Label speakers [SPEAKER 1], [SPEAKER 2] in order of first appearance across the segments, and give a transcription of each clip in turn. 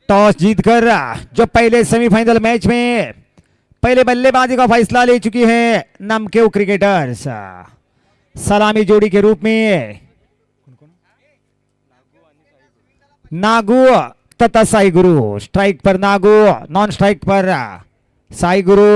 [SPEAKER 1] Toss जीतकर जो पहले सेमीफाइनल मैच में पहले बल्लेबाजी का फैसला ले चुकी है नमकेव क्रिकेटर्स। सलामी जोड़ी के रूप में नागू तथा साई गुरु। स्ट्राइक पर नागू, नॉन स्ट्राइक पर साई गुरु।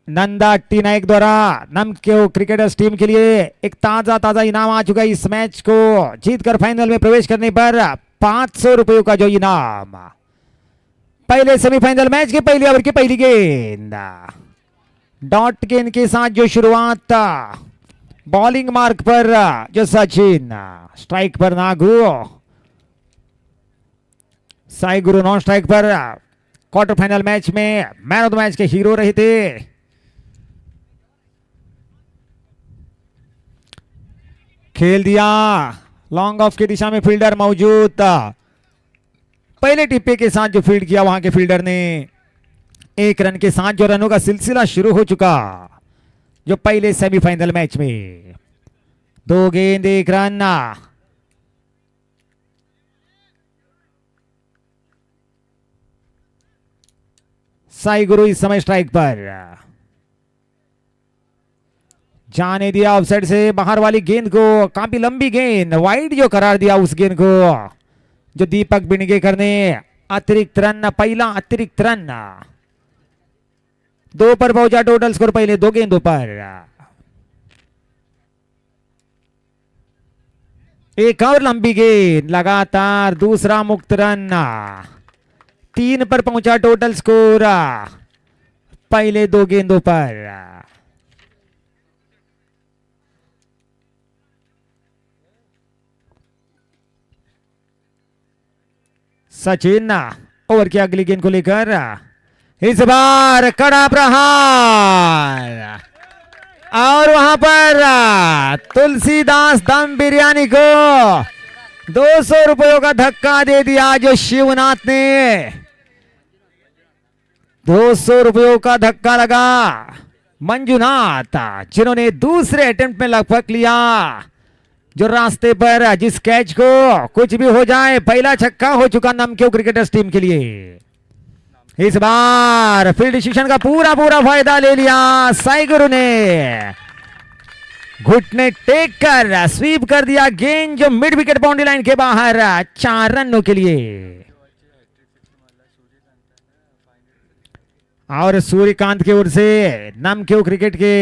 [SPEAKER 1] नंदा टी नायक द्वारा नमकेव क्रिकेटर्स टीम के लिए एक ताजा इनाम आ चुका है। इस मैच को जीतकर फाइनल में प्रवेश करने पर 500 रुपयों का जो इनाम। पहले सेमीफाइनल मैच के पहले ओवर की पहली गेंद डॉट गेंद के साथ जो शुरुआत बॉलिंग मार्क पर जो सचिन। स्ट्राइक पर नागू, साई गुरु नॉन स्ट्राइक पर। क्वार्टर फाइनल मैच में मैन ऑफ द मैच के हीरो रहे थे। खेल दिया लॉन्ग ऑफ की दिशा में, फील्डर मौजूद था। पहले टिप्पे के साथ जो फील्ड किया वहां के फील्डर ने 1 रन के साथ जो रनों का सिलसिला शुरू हो चुका जो पहले सेमीफाइनल मैच में। 2 गेंद 1 रन। साई गुरु इस समय स्ट्राइक पर। जाने दिया ऑफसाइड से बाहर वाली गेंद को, काफी लंबी गेंद, वाइड जो करार दिया उस गेंद को जो दीपक बिणगेकर ने अतिरिक्त रन, पहला अतिरिक्त रन। 2 पर पहुंचा टोटल स्कोर पहले 2 गेंदों पर। एक और लंबी गेंद, लगातार दूसरा मुक्त रन। 3 पर पहुंचा टोटल स्कोर पहले 2 गेंदों पर। सचिन ओवर की अगली गेंद को लेकर इस बार कड़ा प्रहार और वहां पर तुलसीदास दम बिरयानी को 200 रुपयों का धक्का दे दिया जो शिवनाथ ने। 200 रुपयों का धक्का लगा मंजुनाथ जिन्होंने दूसरे अटेम्प्ट में लगभग लिया जो रास्ते पर जिस कैच को कुछ भी हो जाए पहला छक्का हो चुका नमकेव क्रिकेटर्स टीम के लिए। इस बार फील्ड डिसीजन का पूरा फायदा ले लिया साई गुरु ने। घुटने टेक कर स्वीप कर दिया गेंद जो मिड विकेट बाउंड्री लाइन के बाहर 4 रनों के लिए। और सूर्यकांत की ओर से नमकेव क्रिकेट के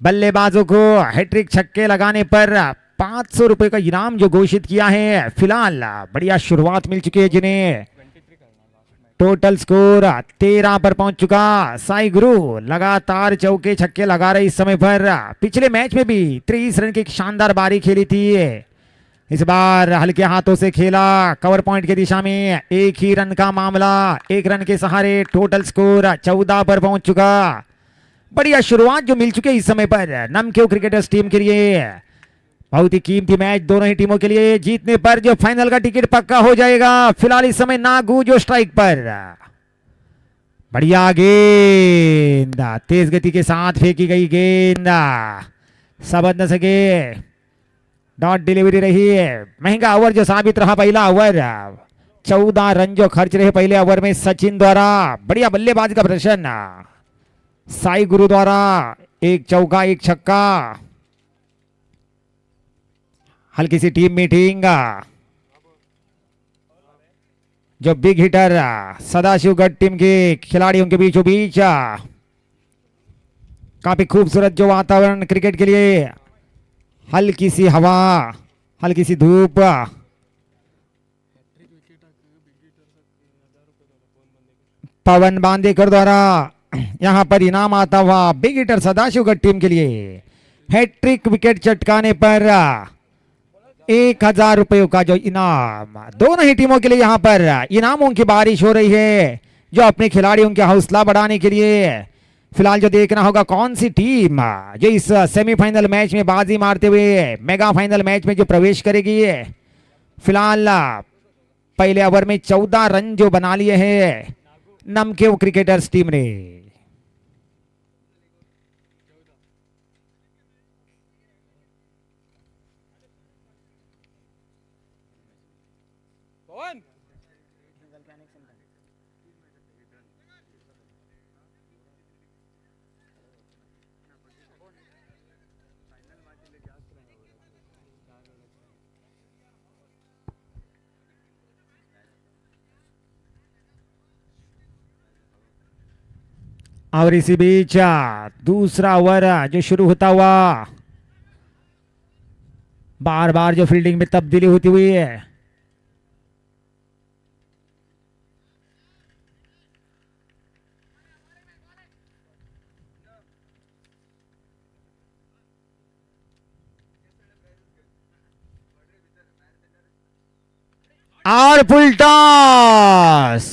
[SPEAKER 1] बल्लेबाजों को हैट्रिक छक्के लगाने पर 500 रुपए का इनाम जो घोषित किया है। फिलहाल बढ़िया शुरुआत मिल चुकी है जिन्हें। टोटल स्कोर 13 पर पहुंच चुका। साई गुरु लगातार चौके छक्के लगा रहे इस समय पर। पिछले मैच में भी 30 रन की शानदार बारी खेली थी। इस बार हल्के हाथों से खेला कवर पॉइंट की दिशा में। 1 ही रन का मामला, 1 रन के सहारे टोटल स्कोर 14 पर पहुंच चुका। बढ़िया शुरुआत जो मिल चुकी है इस समय पर नमकेव क्रिकेटर्स टीम के लिए। बहुत ही कीमती मैच दोनों ही टीमों के लिए। जीतने पर जो फाइनल का टिकट पक्का हो जाएगा। फिलहाल इस समय नागू जो स्ट्राइक पर। बढ़िया गेंद, तेज गति के साथ फेंकी गई गेंद, समझ न सके, डॉट डिलीवरी रही है। महंगा ओवर जो साबित रहा पहला ओवर। 14 रन जो खर्च रहे पहले ओवर में सचिन द्वारा। बढ़िया बल्लेबाज का प्रदर्शन साई गुरु द्वारा। 1 चौका 1 छक्का। हल्की सी टीम मीटिंग जो बिग हिटर सदाशिव गढ़ टीम के खिलाड़ियों के बीचों बीच। काफी खूबसूरत जो वातावरण क्रिकेट के लिए। हल्की सी हवा, हल्की सी धूप। पवन बांदेकर द्वारा यहां पर इनाम आता हुआ बिग हिटर सदाशिव गढ़ टीम के लिए हैट्रिक विकेट चटकाने पर 1000 रुपयों का जो इनाम। दोनों ही टीमों के लिए यहां पर इनामों की बारिश हो रही है जो अपने खिलाड़ियों का हौसला बढ़ाने के लिए। फिलहाल जो देखना होगा कौन सी टीम जो इस सेमीफाइनल मैच में बाजी मारते हुए मेगा फाइनल मैच में जो प्रवेश करेगी। फिलहाल पहले ओवर में 14 रन जो बना लिए हैं नमकेव क्रिकेटर्स टीम ने। और इसी बीच दूसरा ओवर जो शुरू होता हुआ, बार बार जो फील्डिंग में तब्दीली होती हुई है। और फुल टॉस,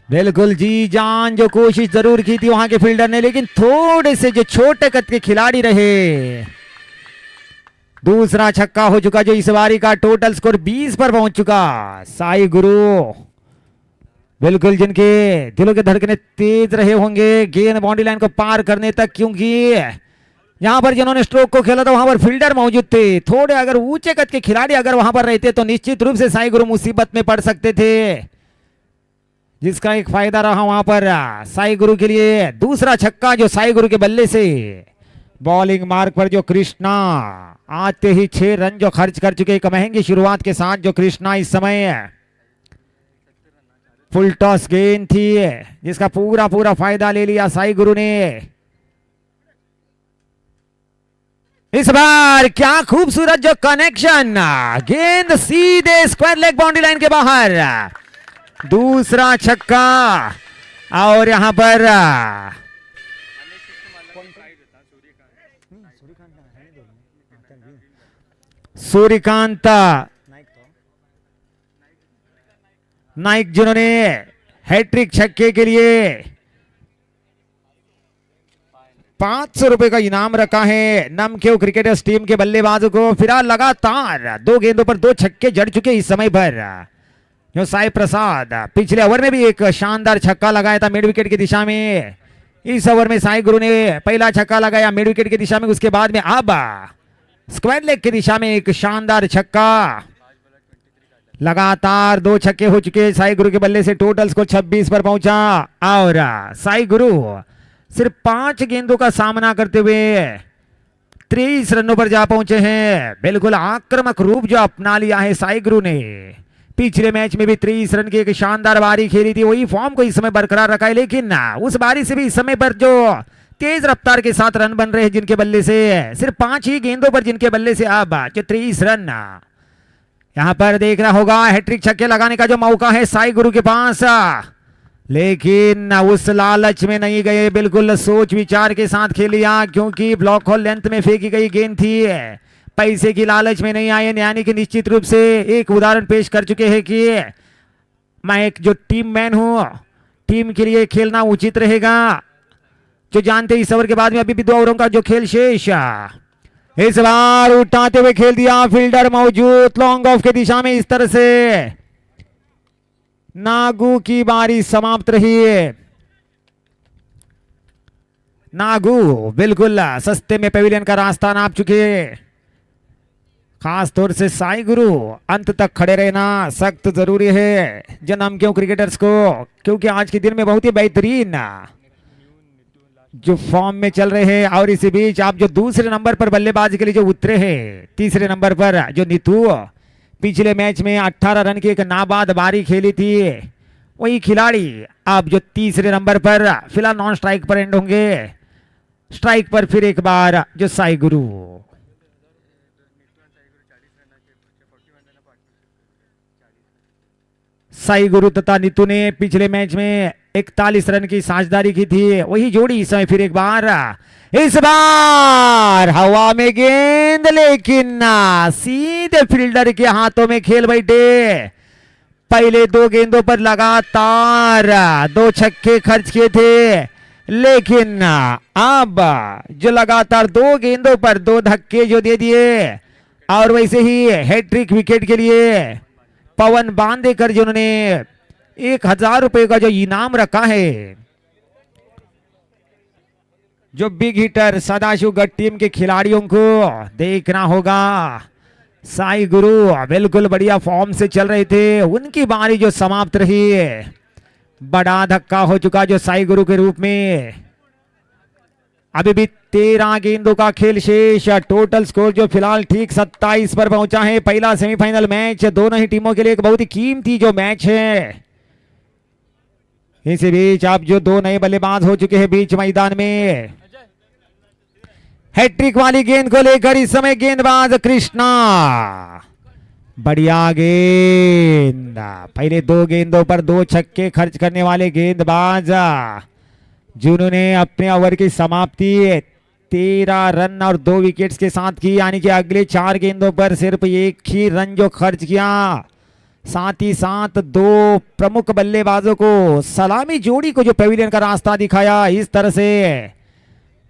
[SPEAKER 1] बिल्कुल जी जान जो कोशिश जरूर की थी वहां के फील्डर ने, लेकिन थोड़े से जो छोटे कद के खिलाड़ी रहे। दूसरा छक्का हो चुका जो इस बारी का टोटल स्कोर 20 पर पहुंच चुका। साई गुरु बिल्कुल जिनके दिलों के धड़कने तेज रहे होंगे गेंद बाउंड्री लाइन को पार करने तक, क्योंकि यहां पर जिन्होंने स्ट्रोक को खेला था वहां पर फील्डर मौजूद थे। थोड़े अगर ऊंचे कद के खिलाड़ी अगर वहां पर रहते तो निश्चित रूप से साई गुरु मुसीबत में पड़ सकते थे, जिसका एक फायदा रहा वहां पर साई गुरु के लिए। दूसरा छक्का जो साई गुरु के बल्ले से बॉलिंग मार्क पर जो कृष्णा आते ही 6 रन जो खर्च कर चुके एक महंगी शुरुआत के साथ, जो कृष्णा इस समय फुल टॉस गेंद थी जिसका पूरा पूरा फायदा ले लिया साई गुरु ने। इस बार क्या खूबसूरत जो कनेक्शन, गेंद सीधे स्क्वायर लेग बाउंड्री लाइन के बाहर। दूसरा छक्का और यहां पर सूर्यकांत नाइक जिन्होंने हैट्रिक छक्के के लिए 500 रुपए का इनाम रखा है नमक्यू क्रिकेटर्स टीम के बल्लेबाजों को। फिलहाल लगातार 2 गेंदों पर 2 छक्के जड़ चुके इस समय पर जो साई प्रसाद। पिछले ओवर में भी एक शानदार छक्का लगाया था मिड विकेट की दिशा में। इस ओवर में साई गुरु ने पहला छक्का लगाया मिड विकेट की दिशा में, उसके बाद में अब स्क्वायर लेग की दिशा में एक शानदार छक्का। लगातार 2 छक्के हो चुके साई गुरु के बल्ले से, टोटल स्कोर 26 पर पहुंचा। और साई गुरु सिर्फ 5 गेंदों का सामना करते हुए 23 रनों पर जा पहुंचे हैं। बिल्कुल आक्रामक रूप जो अपना लिया है साई गुरु ने। पिछले मैच में भी 30 रन की एक शानदार बारी खेली थी, वही फॉर्म को इस समय बरकरार रखा है, लेकिन उस बारी से भी इस समय पर जो तेज रफ्तार के साथ रन बन रहे हैं जिनके बल्ले से, सिर्फ 5 ही गेंदों पर जिनके बल्ले से अब जो 30 रन यहां पर देखना होगा। हैट्रिक छक्के लगाने का जो मौका है साई गुरु के पास, लेकिन उस लालच में नहीं गए, बिल्कुल सोच विचार के साथ खेलिया, क्योंकि ब्लॉक होल लेंथ में फेंकी गई गेंद थी। पैसे की लालच में नहीं आए, यानी कि निश्चित रूप से एक उदाहरण पेश कर चुके हैं कि मैं एक जो टीम मैन हूं, टीम के लिए खेलना उचित रहेगा। जो जानते इस ओवर के बाद में अभी भी 2 ओवरों का जो खेल शेष। इस बार उठाते हुए खेल दिया, फील्डर मौजूद लॉन्ग ऑफ के दिशा में। इस तरह से नागू की बारी समाप्त रही है। नागू बिल्कुल सस्ते में पेविलियन का रास्ता नाप चुके। खास तौर से साई गुरु अंत तक खड़े रहना सख्त जरूरी है जन्म क्यों क्रिकेटर्स को, क्योंकि आज के दिन में बहुत ही बेहतरीन जो फॉर्म में चल रहे हैं। और इसी बीच आप जो दूसरे नंबर पर बल्लेबाजी के लिए जो उतरे हैं, तीसरे नंबर पर जो नीतू पिछले मैच में 18 रन की एक नाबाद बारी खेली थी, वही खिलाड़ी अब जो तीसरे नंबर पर फिलहाल नॉन स्ट्राइक पर एंड होंगे। स्ट्राइक पर फिर एक बार जो साई गुरु। साई गुरु तथा नीतू ने पिछले मैच में 41 रन की साझेदारी की थी, वही जोड़ी इस समय फिर एक बार। इस बार हवा में गेंद, लेकिन सीधे फील्डर के हाथों में खेल बैठे। पहले 2 गेंदों पर लगातार 2 छक्के खर्च किए थे, लेकिन अब जो लगातार 2 गेंदों पर 2 धक्के जो दे दिए, और वैसे ही हैट्रिक विकेट के लिए पवन बांदेकर जिन्होंने 1000 रुपए का जो इनाम रखा है। जो बिग हिटर सदाशिव गढ़ टीम के खिलाड़ियों को देखना होगा। साई गुरु बिल्कुल बढ़िया फॉर्म से चल रहे थे, उनकी बारी जो समाप्त रही, बड़ा धक्का हो चुका जो साई गुरु के रूप में। अभी भी 13 गेंदों का खेल शेष, टोटल स्कोर जो फिलहाल ठीक 27 पर पहुंचा है। पहला सेमीफाइनल मैच दोनों ही टीमों के लिए एक बहुत ही कीमती जो मैच है। इसी बीच आप जो दो नए बल्लेबाज हो चुके हैं बीच मैदान में, हैट्रिक वाली गेंद को लेकर इस समय गेंदबाज कृष्णा, बढ़िया गेंद, पहले दो गेंदों पर दो छक्के खर्च करने वाले गेंदबाज जिन्होंने अपने ओवर की समाप्ति 13 रन और 2 विकेट्स के साथ की, यानी कि अगले 4 गेंदों पर सिर्फ एक ही रन जो खर्च किया, साथ ही साथ दो प्रमुख बल्लेबाजों को सलामी जोड़ी को जो पेविलियन का रास्ता दिखाया। इस तरह से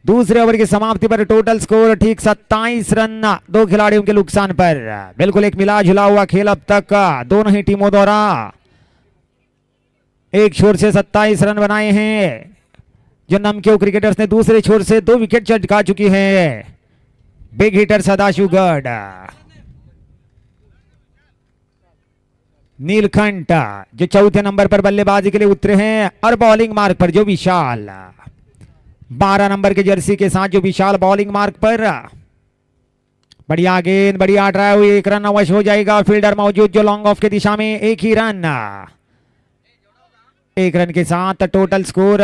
[SPEAKER 1] दूसरे ओवर की समाप्ति पर टोटल स्कोर ठीक 27 रन दो खिलाड़ियों के नुकसान पर। बिल्कुल एक मिला जुला हुआ खेल अब तक दोनों ही टीमों द्वारा। एक छोर से 27 रन बनाए हैं जो नमक्यो क्रिकेटर्स ने, दूसरे छोर से 2 विकेट चटका चुकी है बिग हिटर सदाशिव गढ़। नीलकंठ जो चौथे नंबर पर बल्लेबाजी के लिए उतरे हैं और बॉलिंग मार्ग पर जो विशाल 12 नंबर के जर्सी के साथ जो विशाल बॉलिंग मार्ग पर। बढ़िया गेंद, बढ़िया ड्राइव, एक रन अवश्य हो जाएगा। फील्डर मौजूद जो लॉन्ग ऑफ की दिशा में, एक ही रन, एक रन के साथ टोटल स्कोर।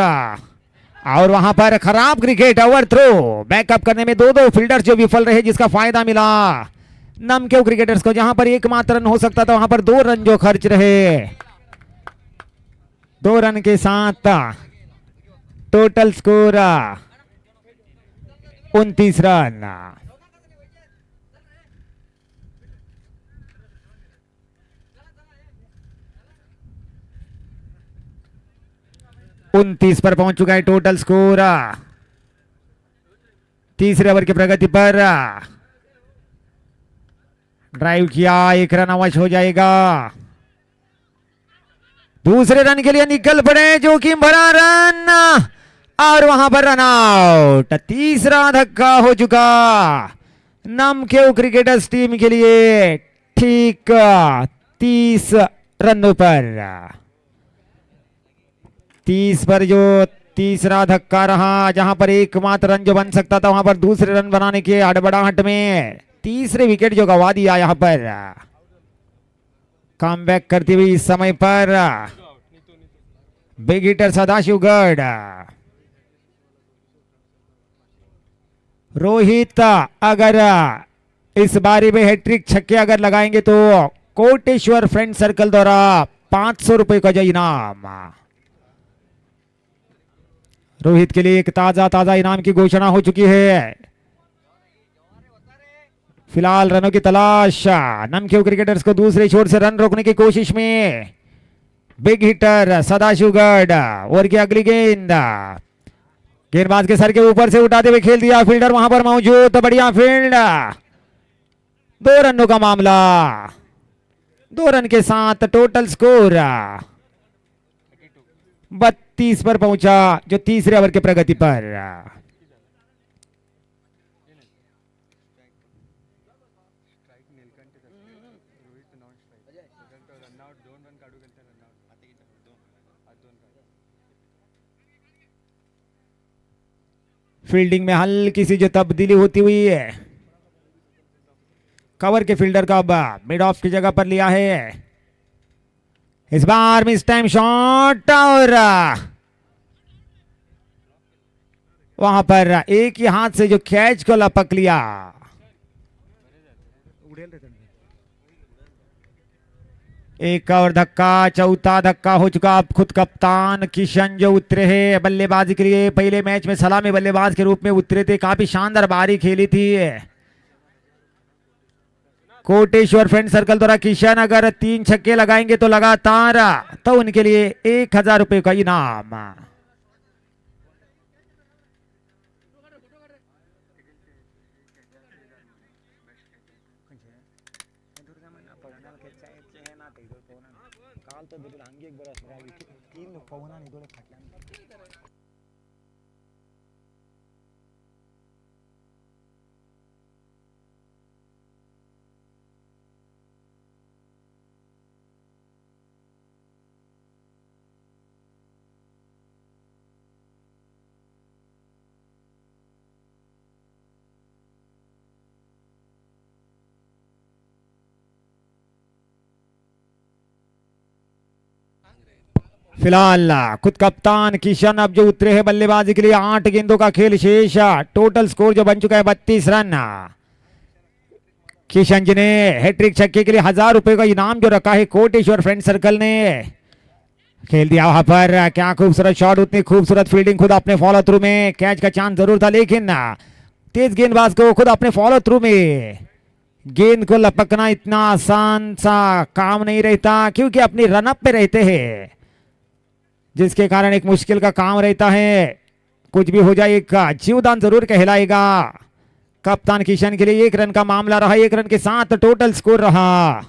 [SPEAKER 1] और वहां पर खराब क्रिकेट, ओवर थ्रो, बैकअप करने में दो फील्डर्स जो विफल रहे, जिसका फायदा मिला नमक्यो क्रिकेटर्स को। जहां पर एकमात्र रन हो सकता था वहां पर 2 रन जो खर्च रहे। 2 रन के साथ टोटल स्कोर 29 रन। उनतीस पर पहुंच चुका है टोटल स्कोर। तीसरे ओवर की प्रगति पर ड्राइव किया, एक रन अवश्य हो जाएगा। दूसरे रन के लिए निकल पड़े, जोखिम भरा रन और वहां पर रन आउट। तीसरा धक्का हो चुका नमक्यो क्रिकेटर्स टीम के लिए, ठीक 30 रनों पर। 30 पर जो तीसरा धक्का रहा, जहां पर एकमात्र रन जो बन सकता था वहां पर दूसरे रन बनाने के हड़बड़ाहट में तीसरे विकेट जो गवा दिया। यहां पर कमबैक करती हुई इस समय पर बिग हिटर सदाशिव गढ़। रोहित अगर इस बारी में हैट्रिक छक्के अगर लगाएंगे तो कोटेश्वर फ्रेंड सर्कल द्वारा 500 रुपए का जो इनाम, रोहित के लिए एक ताजा इनाम की घोषणा हो चुकी है। फिलहाल रनों की तलाश नमक्यो क्रिकेटर्स को, दूसरे छोर से रन रोकने की कोशिश में बिग हिटर सदाशिव गढ़। और की अगली गेंद गेंदबाज के सर के ऊपर से उठाते हुए खेल दिया, फील्डर वहां पर मौजूद, तो बढ़िया फील्ड। 2 रनों का मामला, 2 रन के साथ टोटल स्कोर 32 पर पहुंचा जो तीसरे ओवर के प्रगति पर। फील्डिंग में हल्की सी जो तब्दीली होती हुई है, कवर के फील्डर का अब मिड ऑफ की जगह पर लिया है। इस बार मिस टाइम शॉट और वहां पर एक ही हाथ से जो कैच को लपक लिया। एक और धक्का, चौथा धक्का हो चुका। अब खुद कप्तान किशन जो उतरे हैं बल्लेबाजी के लिए, पहले मैच में सलामी बल्लेबाज के रूप में उतरे थे, काफी शानदार बारी खेली थी कोटेश्वर फ्रेंड सर्कल द्वारा। किशन अगर 3 छक्के लगाएंगे तो लगातार, तो उनके लिए 1000 रुपए का इनाम। फिलहाल खुद कप्तान किशन अब जो उतरे हैं बल्लेबाजी के लिए। 8 गेंदों का खेल शेष, टोटल स्कोर जो बन चुका है 32 रन। किशन जी ने हैट्रिक छक्के के लिए 1000 रुपए का इनाम जो रखा है कोटेश्वर फ्रेंड सर्कल ने खेल दिया वहां पर। क्या खूबसूरत शॉट, उतनी खूबसूरत फील्डिंग, खुद अपने फॉलो थ्रू में कैच का चांस जरूर था, लेकिन तेज गेंदबाज को खुद अपने फॉलो थ्रू में गेंद को लपकना इतना आसान सा काम नहीं रहता, क्योंकि अपनी रनअप पे रहते हैं, जिसके कारण एक मुश्किल का काम रहता है। कुछ भी हो जाए एक जीवदान जरूर कहलाएगा। कप्तान किशन के लिए 1 रन का मामला रहा। 1 रन के साथ टोटल स्कोर रहा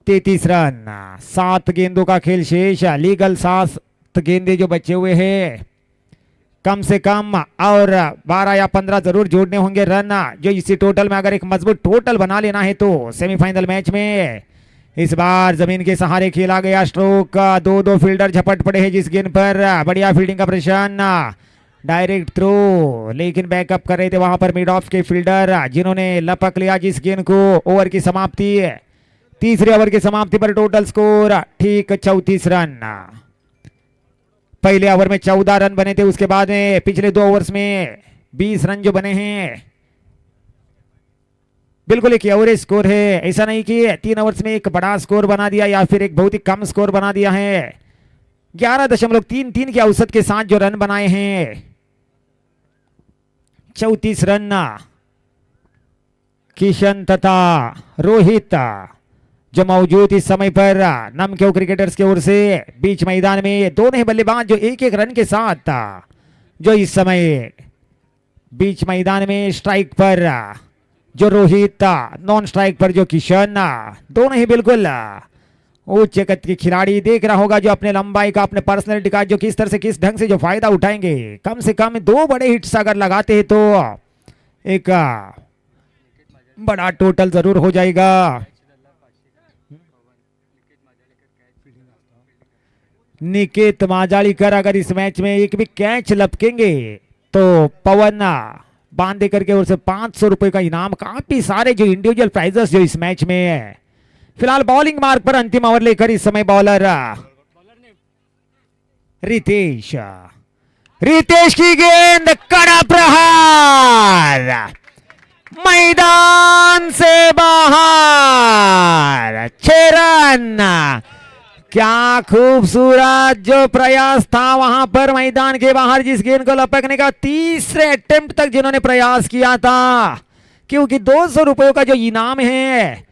[SPEAKER 1] 33 रन। 7 गेंदों का खेल शेष, लीगल 7 गेंदे जो बचे हुए हैं, कम से कम और 12 या 15 जरूर जोड़ने होंगे रन, जो इसी टोटल में अगर एक मजबूत टोटल बना लेना है तो सेमीफाइनल मैच में। इस बार जमीन के सहारे खेला गया स्ट्रोक, 2-2 फील्डर झपट पड़े हैं जिस गेंद पर। बढ़िया फील्डिंग का प्रदर्शन, डायरेक्ट थ्रो, लेकिन बैकअप कर रहे थे वहां पर मिड ऑफ के फील्डर, जिन्होंने लपक लिया जिस गेंद को। ओवर की समाप्ति, तीसरे ओवर की समाप्ति पर टोटल स्कोर ठीक 34 रन। पहले ओवर में 14 रन बने थे, उसके बाद में पिछले 2 ओवर्स में 20 रन जो बने हैं। बिल्कुल एक एवरेज स्कोर है, ऐसा नहीं कि 3 ओवर्स में एक बड़ा स्कोर बना दिया या फिर एक बहुत ही कम स्कोर बना दिया है। 11.33 के औसत के साथ जो रन बनाए हैं, 34 रन। किशन तथा रोहित जो मौजूद इस समय पर नमक्यो क्रिकेटर्स की ओर से बीच मैदान में, दोनों ही बल्लेबाज जो 1-1 रन के साथ जो इस समय बीच मैदान में, स्ट्राइक पर जो रोहित, नॉन स्ट्राइक पर जो किशन, दोनों ही बिल्कुल उच्च कद के खिलाड़ी। देख रहा होगा जो अपने लंबाई का, अपने पर्सनैलिटी का जो किस तरह से, किस ढंग से जो फायदा उठाएंगे। कम से कम 2 बड़े हिट्स अगर लगाते हैं तो एक बड़ा टोटल जरूर हो जाएगा। निकेत माजालीकर अगर इस मैच में एक भी कैच लपकेंगे तो पवन बांदेकर के ओर से 500 रुपए का इनाम। काफी सारे जो इंडिविजुअल प्राइजेस जो इस मैच में है। फिलहाल बॉलिंग मार्ग पर अंतिम ओवर लेकर इस समय बॉलर रितेश। रितेश की गेंद, कड़ा प्रहार, मैदान से बाहर, 6 रन। क्या खूबसूरत जो प्रयास था वहां पर मैदान के बाहर, जिस गेंद को लपकने का तीसरे अटेम्प्ट तक जिन्होंने प्रयास किया था, क्योंकि 200 रुपयों का जो इनाम है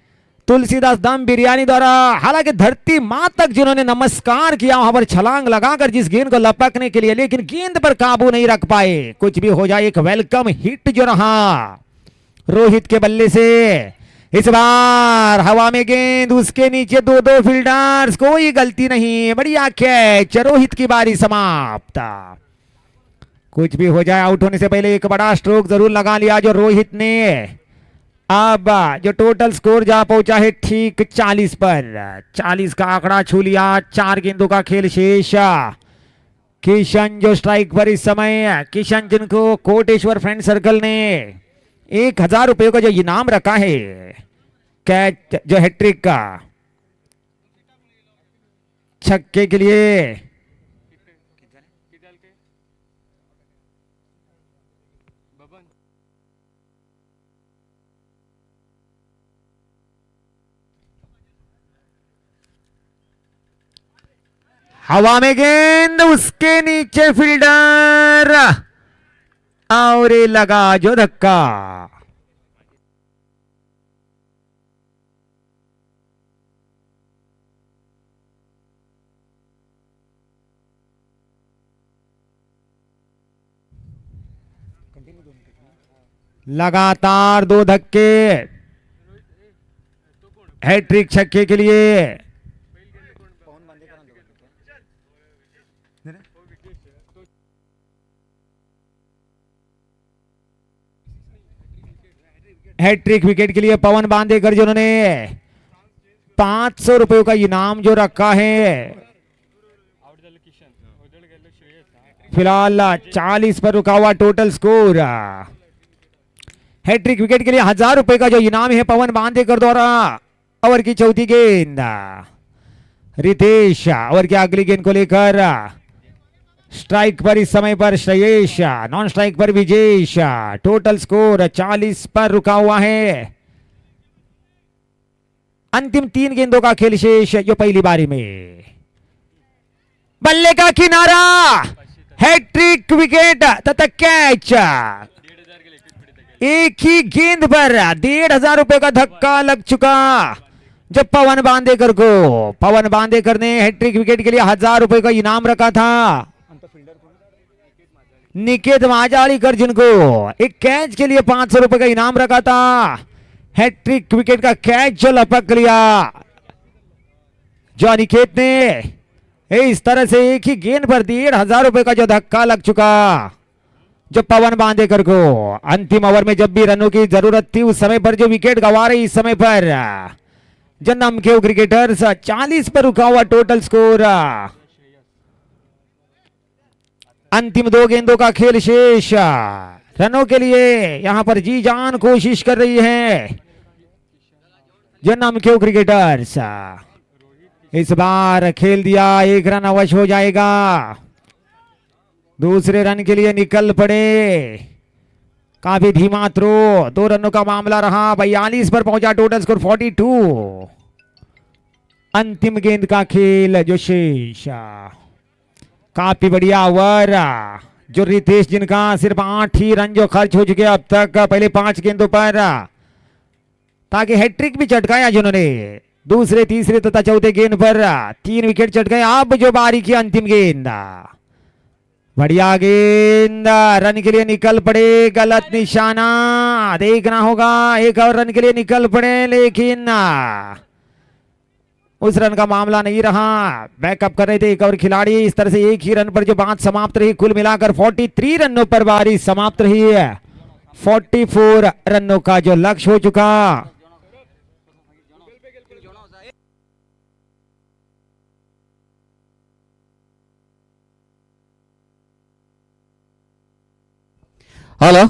[SPEAKER 1] तुलसीदास दम बिरयानी द्वारा, हालांकि धरती मां तक जिन्होंने नमस्कार किया वहां पर छलांग लगाकर जिस गेंद को लपकने के लिए, लेकिन गेंद पर काबू नहीं रख पाए। कुछ भी हो जाए, एक वेलकम हिट जो रहा रोहित के बल्ले से। इस बार हवा में गेंद, उसके नीचे 2-2 फील्डर्स, कोई गलती नहीं, बढ़िया कैच, रोहित की बारी समाप्त। कुछ भी हो जाए, आउट होने से पहले एक बड़ा स्ट्रोक जरूर लगा लिया जो रोहित ने। अब जो टोटल स्कोर जहां पहुंचा है ठीक 40 पर, 40 का आंकड़ा छू लिया। 4 गेंदों का खेल शेष। किशन जो स्ट्राइक पर इस समय, किशन जिनको कोटेश्वर फ्रेंड सर्कल ने 1000 रुपये का जो इनाम रखा है कैच जो हैट्रिक का छक्के के लिए। हवा में गेंद, उसके नीचे फील्डर, और ये लगा जो धक्का। लगातार 2 धक्के हैट्रिक छक्के के लिए। हैट्रिक विकेट के लिए पवन बांदेकर जिन्होंने 500 रुपयों का इनाम जो रखा है। फिलहाल 40 पर रुका हुआ टोटल स्कोर। हैट्रिक विकेट के लिए 1000 रुपए का जो इनाम है पवन बांदेकर द्वारा। ओवर की चौथी गेंद, रितेश और क्या अगली गेंद को लेकर स्ट्राइक पर इस समय पर श्रेयेश, नॉन स्ट्राइक पर विजेश। टोटल स्कोर 40 पर रुका हुआ है। अंतिम 3 गेंदों का खेल शेष जो पहली बारी में। बल्ले का किनारा, हैट्रिक विकेट तथा कैच। एक ही गेंद पर 1,500 रुपए का धक्का लग चुका। जब पवन बांदेकर ने हैट्रिक विकेट के लिए 1,000 रुपए का इनाम रखा था। निकेत महाजाली अर्जुन को एक कैच के लिए 500 रुपए का इनाम रखा था। हैट्रिक विकेट का कैच जो लपक लिया जो अनिकेत ने। इस तरह से एक ही गेंद पर 1,500 रुपए का जो धक्का लग चुका जब पवन बांदेकर को अंतिम ओवर में जब भी रनों की जरूरत थी उस समय पर जो विकेट गंवा रहे इस समय पर जन्म के क्रिकेटर्स 40 पर रुका हुआ टोटल स्कोर। अंतिम 2 गेंदों का खेल शेष। रनों के लिए यहां पर जी जान कोशिश कर रही है जन्म के क्रिकेटर्स। इस बार खेल दिया, 1 रन अवश्य हो जाएगा। दूसरे रन के लिए निकल पड़े। काफी धीमा थ्रो, 2 रनों का मामला रहा। 42 पर पहुंचा टोटल स्कोर 42। अंतिम गेंद का खेल जो शेष। काफी बढ़िया ओवर जो रितेश जिनका सिर्फ 8 ही रन जो खर्च हो चुके अब तक पहले 5 गेंदों पर, ताकि हैट्रिक भी चटकाया जिन्होंने दूसरे तीसरे तथा चौथे गेंद पर 3 विकेट चटकाए। अब जो बारी की अंतिम गेंद, बढ़िया गेंद, रन के लिए निकल पड़े, गलत निशाना देखना होगा। 1 और रन के लिए निकल पड़े लेकिन उस रन का मामला नहीं रहा। बैकअप कर रहे थे 1 और खिलाड़ी। इस तरह से 1 ही रन पर जो बात समाप्त रही। कुल मिलाकर 43 रनों पर बारी समाप्त रही है। 44 रनों का जो लक्ष्य हो चुका।
[SPEAKER 2] हॅलो,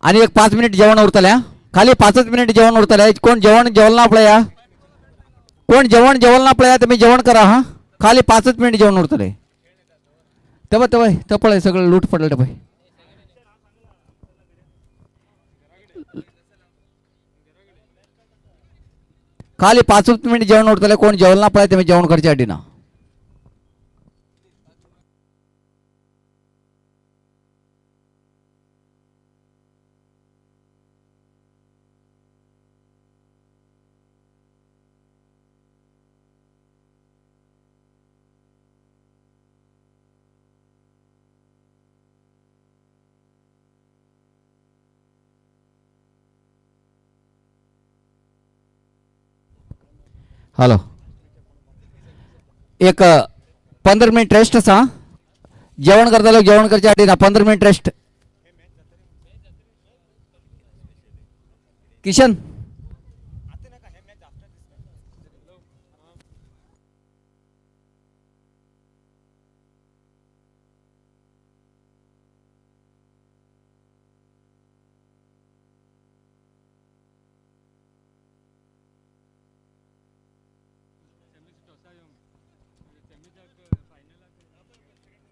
[SPEAKER 2] आणि एक 5 मिनिट जेवण उरतल्या, खाली 5च मिनिट जेवण उरतल्या. कोण जेवण ना पळया, कोण जेवण ना पळया, तुम्ही जेवण करा. हा, खाली 5च मिनिट जेवण उरतले. तेव्हा तपळ सगळं लूट पडलं. तेव्हा खाली 5च मिनिट जेवण उरतले. कोण जेवण ना पळया, तुम्ही जेवण करच्या अड्डी ना. हॅलो, एक 15 मिनिट रेस्ट असा. जेवण करता लोक जेवण करच्या अड्डी ना. 15 मिनिट रेस्ट. किशन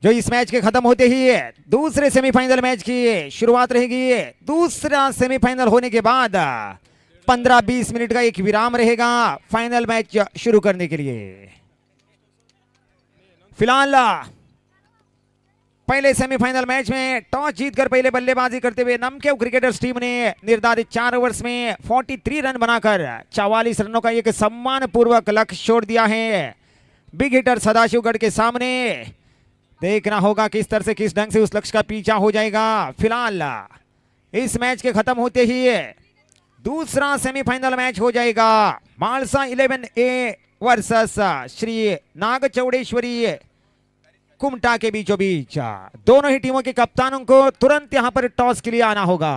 [SPEAKER 1] जो इस मैच के खत्म होते ही दूसरे सेमीफाइनल मैच की शुरुआत रहेगी। दूसरा सेमीफाइनल होने के बाद 15-20 मिनट का एक विराम रहेगा फाइनल मैच शुरू करने के लिए। फिलहाल पहले सेमीफाइनल मैच में टॉस जीतकर पहले बल्लेबाजी करते हुए नमकेव क्रिकेटर्स टीम ने निर्धारित 4 ओवर्स में 43 रन बनाकर 44 रनों का एक सम्मानपूर्वक लक्ष्य छोड़ दिया है बिग हिटर सदाशिवगढ़ के सामने। देखना होगा किस तरह से किस ढंग से उस लक्ष्य का पीछा हो जाएगा। फिलहाल इस मैच के खत्म होते ही दूसरा सेमीफाइनल मैच हो जाएगा मालसा 11A वर्सेस श्री नागचौड़ेश्वरी कुमटा के बीचों बीच। दोनों ही टीमों के कप्तानों को तुरंत यहां पर टॉस के लिए आना होगा।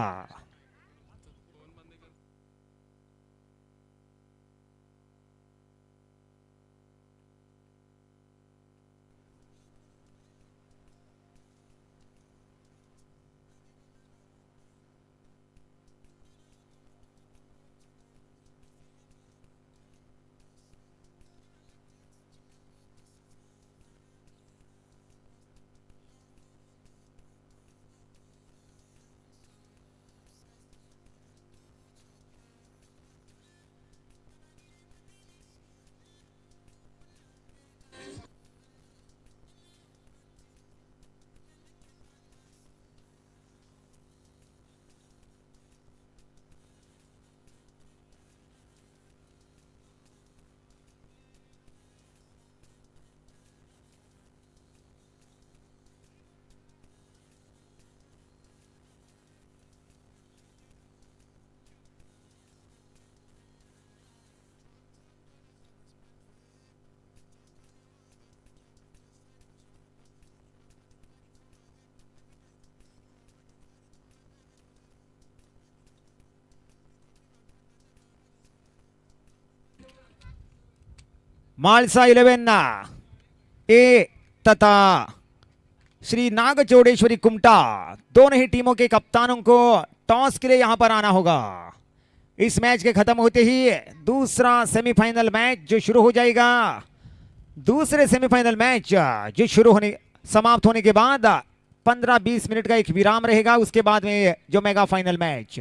[SPEAKER 1] मालसा 11 ए तथा श्री नागचौड़ेश्वरी कुमटा, दोनों ही टीमों के कप्तानों को टॉस के लिए यहां पर आना होगा। इस मैच के खत्म होते ही दूसरा सेमीफाइनल मैच जो शुरू हो जाएगा। दूसरे सेमीफाइनल मैच जो समाप्त होने के बाद 15-20 मिनट का एक विराम रहेगा। उसके बाद में जो मेगा फाइनल मैच।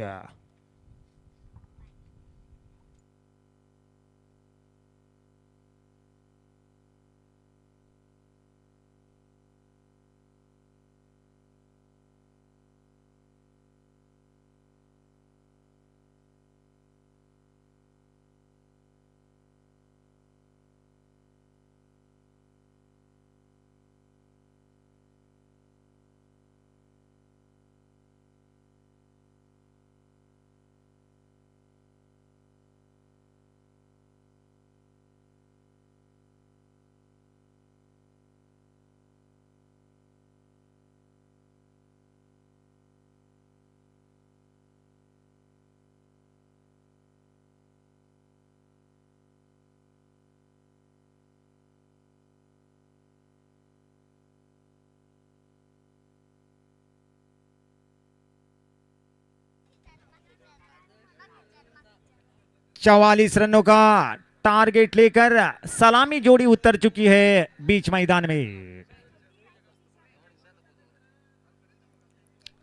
[SPEAKER 1] चवालीस रनों का टारगेट लेकर सलामी जोड़ी उतर चुकी है बीच मैदान में।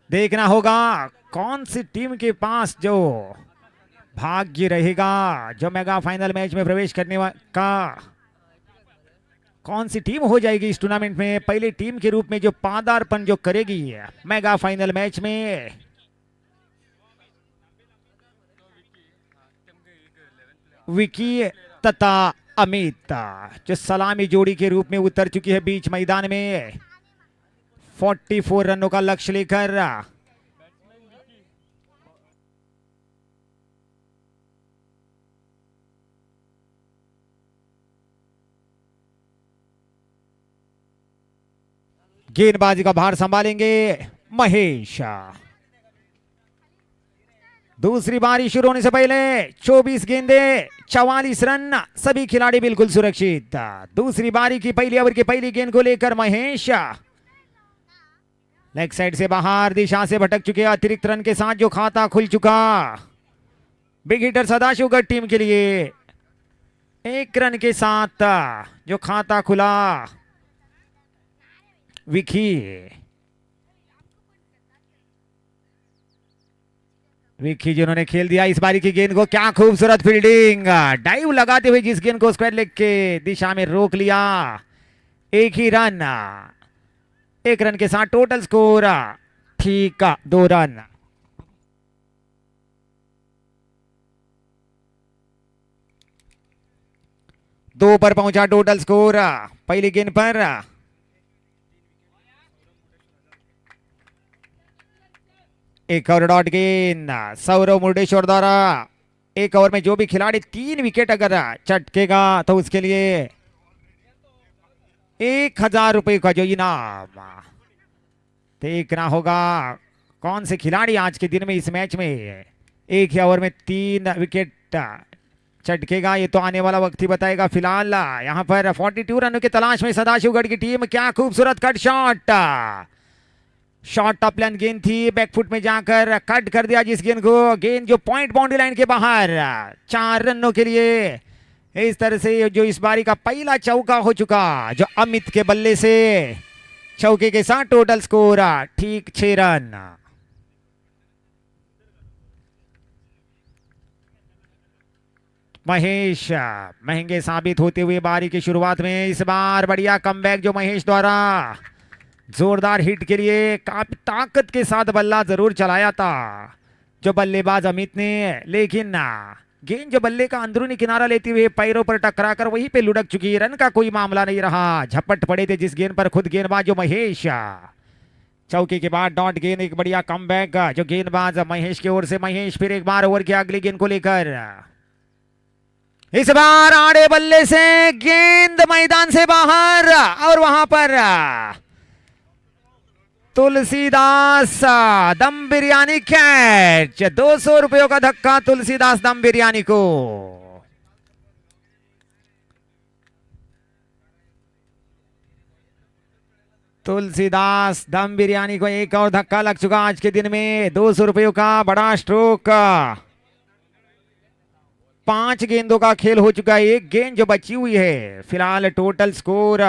[SPEAKER 1] देखना होगा कौन सी टीम के पास जो भाग्य रहेगा जो मेगा फाइनल मैच में प्रवेश करने का। कौन सी टीम हो जाएगी इस टूर्नामेंट में पहली टीम के रूप में जो पादार्पण जो करेगी मेगा फाइनल मैच में। विकी तथा अमित जो सलामी जोड़ी के रूप में उतर चुकी है बीच मैदान में 44 रनों का लक्ष्य लेकर। गेंदबाजी का भार संभालेंगे महेश। दूसरी बारी शुरू होने से पहले 24 गेंदे 44 रन, सभी खिलाड़ी बिल्कुल सुरक्षित। दूसरी बारी की पहली ओवर की पहली गेंद को लेकर महेश लेग साइड से बाहर दिशा से भटक चुके, अतिरिक्त रन के साथ जो खाता खुल चुका बिग हिटर सदाशिवगढ़ टीम के लिए। 1 रन के साथ जो खाता खुला विकी जिन्होंने खेल दिया इस बारी की गेंद को। क्या खूबसूरत फील्डिंग, डाइव लगाते हुए जिस गेंद को स्क्वायर लेग के दिशा में रोक लिया। 1 ही रन, 1 रन के साथ टोटल स्कोर ठीक 2 रन। दो पर पहुंचा टोटल स्कोर पहली गेंद पर। एक और डॉट गेंद सौरव मुर्डेश्वर द्वारा। एक ओवर में जो भी खिलाड़ी 3 विकेट अगर चटकेगा तो उसके लिए 1000 रुपए का जो इनाम। देखना होगा कौन से खिलाड़ी आज के दिन में इस मैच में एक ही ओवर में 3 विकेट चटकेगा, ये तो आने वाला वक्त ही बताएगा। फिलहाल यहां पर 42 रनों की तलाश में सदाशिवगढ़ की टीम। क्या खूबसूरत कट शॉट टॉप लाइन गेंद थी, बैकफुट में जाकर कट कर दिया जिस गेंद को। गेंद जो पॉइंट बाउंड्री लाइन के बाहर 4 रनों के लिए। इस तरह से जो इस बारी का पहला चौका हो चुका जो अमित के बल्ले से, चौके के साथ टोटल स्कोर ठीक 6 रन। महेश महंगे साबित होते हुए बारी की शुरुआत में। इस बार बढ़िया कमबैक जो महेश द्वारा, जोरदार हिट के लिए काफी ताकत के साथ बल्ला जरूर चलाया था जो बल्लेबाज अमित ने, लेकिन गेंद जो बल्ले का अंदरूनी किनारा लेते हुए पैरों पर टकराकर वहीं पे लुढ़क चुकी। रन का कोई मामला नहीं रहा, झपट पड़े थे जिस गेंद पर खुद गेंदबाज जो महेश। चौके के बाद डॉट गेंद, एक बढ़िया कमबैक जो गेंदबाज महेश की ओर से। महेश फिर एक बार ओवर की अगली गेंद को लेकर, इस बार आड़े बल्ले से गेंद मैदान से बाहर और वहां पर तुलसीदास दम बिरयानी कैच। 200 रुपयों का धक्का तुलसीदास दम बिरयानी को। तुलसीदास दम बिरयानी को एक और धक्का लग चुका आज के दिन में। 200 रुपयों का बड़ा स्ट्रोक। 5 गेंदों का खेल हो चुका है, एक गेंद जो बची हुई है। फिलहाल टोटल स्कोर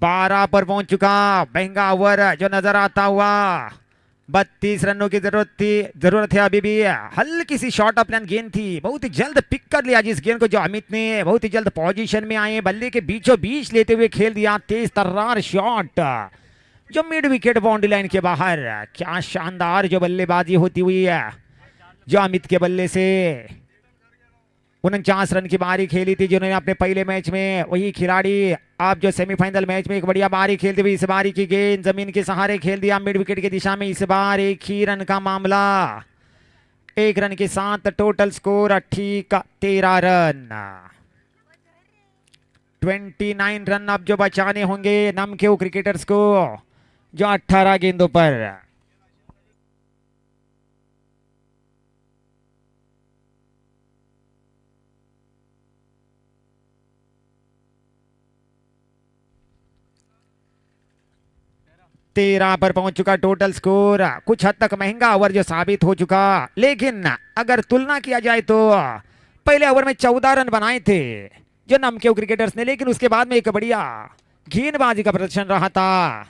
[SPEAKER 1] 12 पर पहुंच चुका। महंगा ओवर जो नजर आता हुआ। 32 रनों की जरूरत है अभी भी। हल्की सी शॉर्ट ऑफ लाइन गेंद थी, बहुत ही जल्द पिक कर लिया जिस गेंद को जो अमित ने। बहुत ही जल्द पोजीशन में आए, बल्ले के बीचों बीच लेते हुए खेल दिया तेज तर्रार शॉट जो मिड विकेट बाउंड्री लाइन के बाहर। क्या शानदार जो बल्लेबाजी होती हुई है जो अमित के बल्ले से। 49 रन की बारी खेली थी जिन्होंने अपने पहले मैच में। वही खिलाड़ी आप जो सेमीफाइनल मैच में एक बढ़िया बारी खेलते हुए इस बारी की गेंद जमीन के सहारे खेल दिया मिड विकेट की दिशा में। इस बार एक ही रन का मामला, 1 रन के साथ टोटल स्कोर ठीक 13 रन। 29 रन अब जो बचाने होंगे नमक्यो क्रिकेटर्स को जो 18 गेंदों पर। तेरह पर पहुंच चुका टोटल स्कोर। कुछ हद तक महंगा ओवर जो साबित हो चुका, लेकिन अगर तुलना किया जाए तो पहले ओवर में 14 रन बनाए थे जो नमक्यो क्रिकेटर्स ने, लेकिन उसके बाद में एक बढ़िया गेंदबाजी का प्रदर्शन रहा था।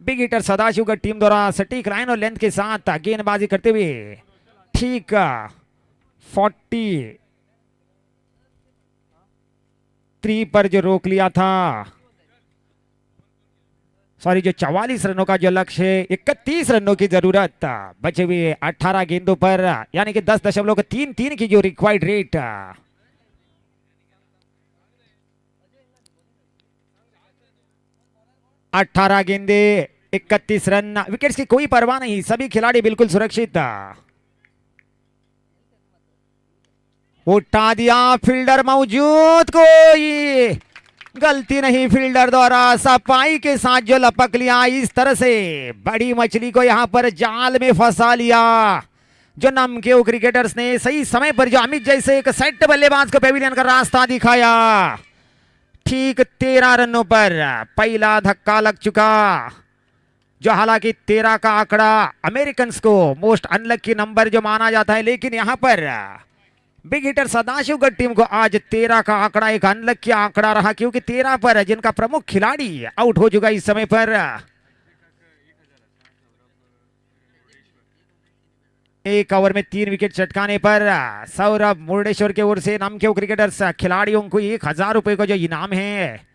[SPEAKER 1] बिग हिटर सदाशिव का टीम द्वारा सटीक लाइन और लेंथ के साथ गेंदबाजी करते हुए ठीक 43 पर जो रोक लिया था। सॉरी, जो 44 रनों का जो लक्ष्य है, 31 रनों की जरूरत बचे हुए 18 गेंदों पर, यानी कि 10.33 की जो रिक्वायर्ड रेट। 18 गेंदे 31 रन। विकेट्स की कोई परवाह नहीं, सभी खिलाड़ी बिल्कुल सुरक्षित। उठा दिया, फील्डर मौजूद, कोई गलती नहीं फील्डर द्वारा सफाई के साथ जो लपक लिया। इस तरह से बड़ी मछली को यहां पर जाल में फंसा लिया जो नमक्यो क्रिकेटर्स ने। सही समय पर जो अमित जैसे एक सेट बल्लेबाज को पेविलियन का रास्ता दिखाया। ठीक 13 रनों पर पहला धक्का लग चुका जो हालांकि 13 का आंकड़ा अमेरिकन्स को मोस्ट अनलकी नंबर जो माना जाता है, लेकिन यहां पर बिग हिटर सदाशिवगढ़ टीम को आज 13 का आंकड़ा एक अनलकी आंकड़ा रहा, क्योंकि 13 पर जिनका प्रमुख खिलाड़ी आउट हो चुका इस समय पर। एक ओवर में 3 विकेट चटकाने पर सौरभ मुर्डेश्वर के ओर से नमक्यो क्रिकेटर्स खिलाड़ियों को 1000 रुपए का जो इनाम है।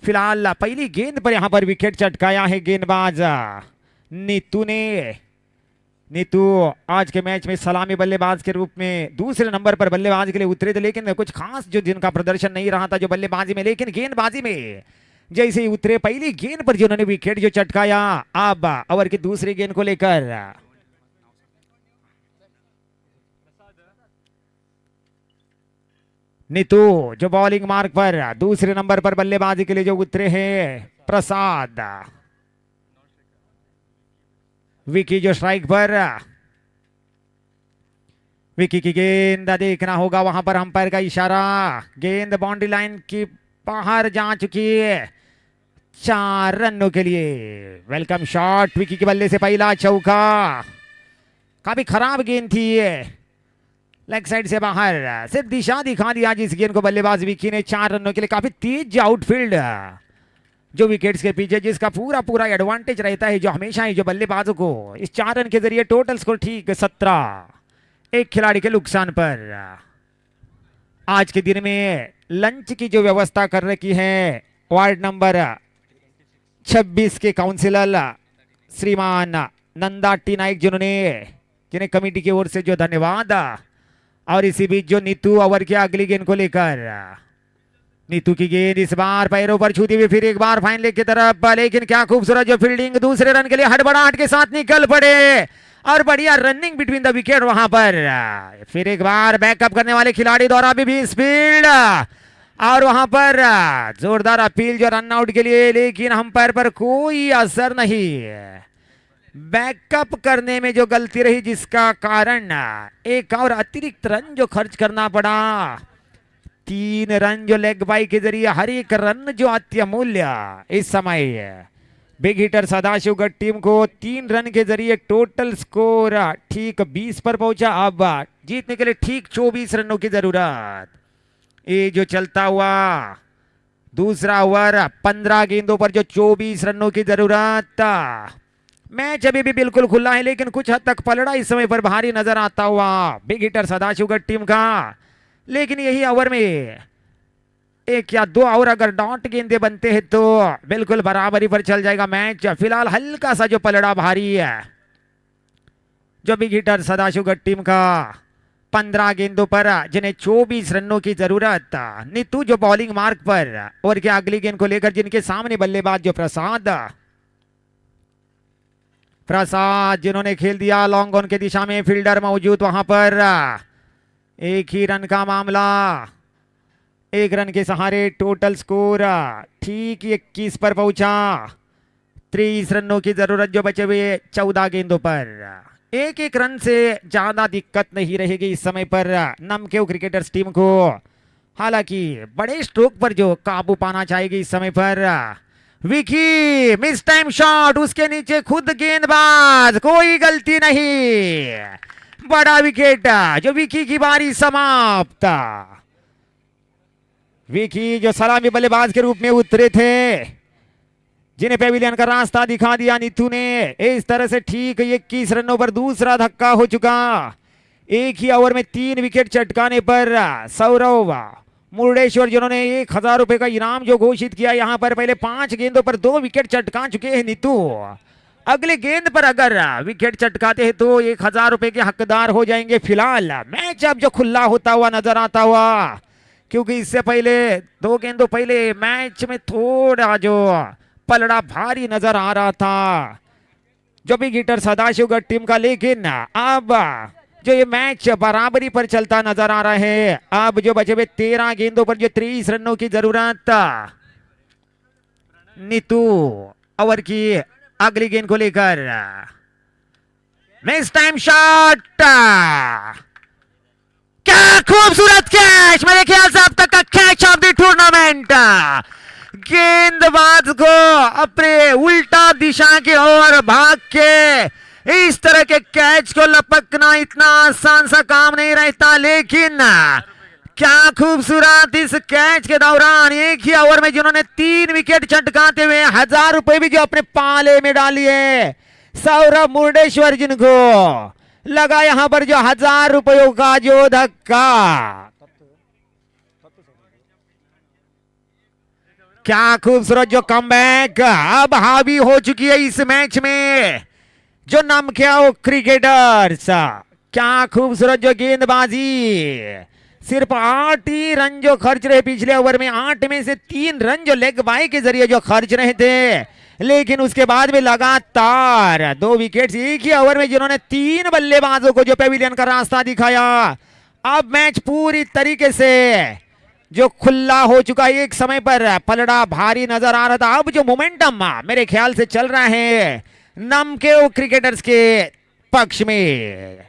[SPEAKER 1] फिलहाल पहली गेंद पर यहां पर विकेट चटकाया है गेंदबाज नीतू ने। नीतू आज के मैच में सलामी बल्लेबाज के रूप में दूसरे नंबर पर बल्लेबाज के लिए उतरे थे, लेकिन कुछ खास जो जिनका प्रदर्शन नहीं रहा था जो बल्लेबाजी में, लेकिन गेंदबाजी में जैसे ही उतरे पहली गेंद पर जिन्होंने विकेट जो चटकाया। अब ओवर की दूसरी गेंद को लेकर नीतू जो बॉलिंग मार्क पर दूसरे नंबर पर बल्लेबाजी के लिए जो उतरे हैं। प्रसाद, विकी जो स्ट्राइक पर। विकी की गेंद देखना होगा, वहां पर अंपायर का इशारा। गेंद बाउंड्री लाइन की बाहर जा चुकी है 4 रनों के लिए। वेलकम शॉट विकी के बल्ले से पहला चौका। काफी खराब गेंद थी ये, लेग साइड से बाहर सिर्फ दिशा दिखा दिया जिस गेंद को बल्लेबाज विकी ने। 4 रनों के लिए काफी तेज आउटफील्ड जो विकेट्स के पीछे, जिसका पूरा पूरा एडवांटेज रहता है जो हमेशा ही जो बल्लेबाजों को। इस 4 रन के जरिए टोटल स्कोर ठीक 17, एक खिलाड़ी के नुकसान पर। आज के दिन में लंच की जो व्यवस्था कर रखी है वार्ड नंबर 26 के काउंसिलर श्रीमान नंदा टी नाइक जिन्हें कमेटी की ओर से जो धन्यवाद। और इसी बीच जो नीतू ओवर की अगली गेंद को लेकर, नीतू की गेंद इस बार पैरों पर छूती हुई फिर एक बार फाइन लेग की तरफ, लेकिन क्या खूबसूरत जो फील्डिंग। दूसरे रन के लिए हड़बड़ाहट के साथ निकल पड़े और बढ़िया रनिंग बिटवीन द विकेट वहां पर। फिर एक बार बैकअप करने वाले खिलाड़ी द्वारा भी स्पीड और वहां पर जोरदार अपील जो रन आउट के लिए, लेकिन अंपायर पर कोई असर नहीं। बैकअप करने में जो गलती रही जिसका कारण एक और अतिरिक्त रन जो खर्च करना पड़ा। 3 रन जो लेग बाई के जरिए, हर एक रन जो अत्यमूल्य इस समय बिग हिटर सदाशिवगढ़ टीम को 3 रन के जरिए टोटल स्कोर ठीक 20 पर पहुंचा। अब जीतने के लिए ठीक 24 रनों की जरूरत। ये जो चलता हुआ दूसरा ओवर 15 गेंदों पर जो 24 रनों की जरूरत। मैच अभी भी बिल्कुल खुला है लेकिन कुछ हद तक पलड़ा इस समय पर भारी नजर आता हुआ बिग हिटर सदाशिवगढ़ टीम का। लेकिन यही ओवर में एक या दो और अगर डॉट गेंदे बनते हैं तो बिल्कुल बराबरी पर चल जाएगा मैच। फिलहाल हल्का सा जो पलड़ा भारी है जो बिग हिटर सदाशिवगढ़ टीम का 15 गेंदों पर जिन्हें 24 रनों की जरूरत। नीतू जो बॉलिंग मार्क पर और के अगली गेंद को लेकर जिनके सामने बल्लेबाज जो प्रसाद जिन्होंने खेल दिया लॉन्ग ऑन के दिशा में, फील्डर मौजूद वहां पर। एक ही रन का मामला, 1 रन के सहारे टोटल स्कोर ठीक 21 पर पहुंचा। 30 रनों की जरूरत जो बचे हुए 14 गेंदों पर। एक रन से ज्यादा दिक्कत नहीं रहेगी इस समय पर नमकेव क्रिकेटर्स टीम को। हालांकि बड़े स्ट्रोक पर जो काबू पाना चाहेगी इस समय पर। विकी मिस टाइम शॉट, उसके नीचे खुद गेंदबाज, कोई गलती नहीं, बड़ा विकेट जो विकी की बारी समाप्त। विकी जो सलामी बल्लेबाज के रूप में उतरे थे, जिन्हें पेविलियन का रास्ता दिखा दिया नीतू ने। इस तरह से ठीक 21 रनों पर दूसरा धक्का हो चुका। एक ही ओवर में 3 विकेट चटकाने पर सौरव मुर्डेश्वर जिन्होंने 1000 रुपए का इनाम जो घोषित किया, यहां पर पहले 5 गेंदों पर 2 विकेट चटका चुके हैं नीतू। अगले गेंद पर अगर विकेट चटकाते हैं तो 1000 रुपए के हकदार हो जाएंगे। फिलहाल मैच अब जो खुला होता हुआ नजर आता हुआ, क्योंकि इससे पहले 2 गेंदों पहले मैच में थोड़ा जो पलड़ा भारी नजर आ रहा था जो बिग हिटर सदाशिवगढ़ टीम का। लेकिन अब जो ये मैच बराबरी पर चलता नजर आ रहा है। अब जो बचे हुए 13 गेंदों पर जो 30 रनों की जरूरत। नीतू ओवर की अगली गेंद को लेकर मिस टाइम शॉट, क्या खूबसूरत कैच, मेरे ख्याल से अब तक का कैच ऑफ द टूर्नामेंट। गेंदबाज को अपने उल्टा दिशा की ओर भाग के इस तरह के कैच को लपकना इतना आसान सा काम नहीं रहता। लेकिन क्या खूबसूरत इस कैच के दौरान एक ही ओवर में जिन्होंने 3 विकेट चटकाते हुए 1000 रुपए भी जो अपने पाले में डाली है सौरभ मुर्डेश्वर, जिनको लगा यहां पर जो 1000 रुपयों का जो धक्का। क्या खूबसूरत जो कमबैक अब हावी हो चुकी है इस मैच में जो नमकेव क्रिकेटर्स। क्या खूबसूरत जो गेंदबाजी, सिर्फ 8 ही रन जो खर्च रहे पिछले ओवर में। 8 में से 3 रन जो लेग बाय के जरिए जो खर्च रहे थे, लेकिन उसके बाद भी लगातार 2 विकेट्स एक ही ओवर में जिन्होंने 3 बल्लेबाजों को जो पेविलियन का रास्ता दिखाया। अब मैच पूरी तरीके से जो खुला हो चुका है। एक समय पर पलड़ा भारी नजर आ रहा था, अब जो मोमेंटम मेरे ख्याल से चल रहा है नमकेव क्रिकेटर्स के पक्ष में।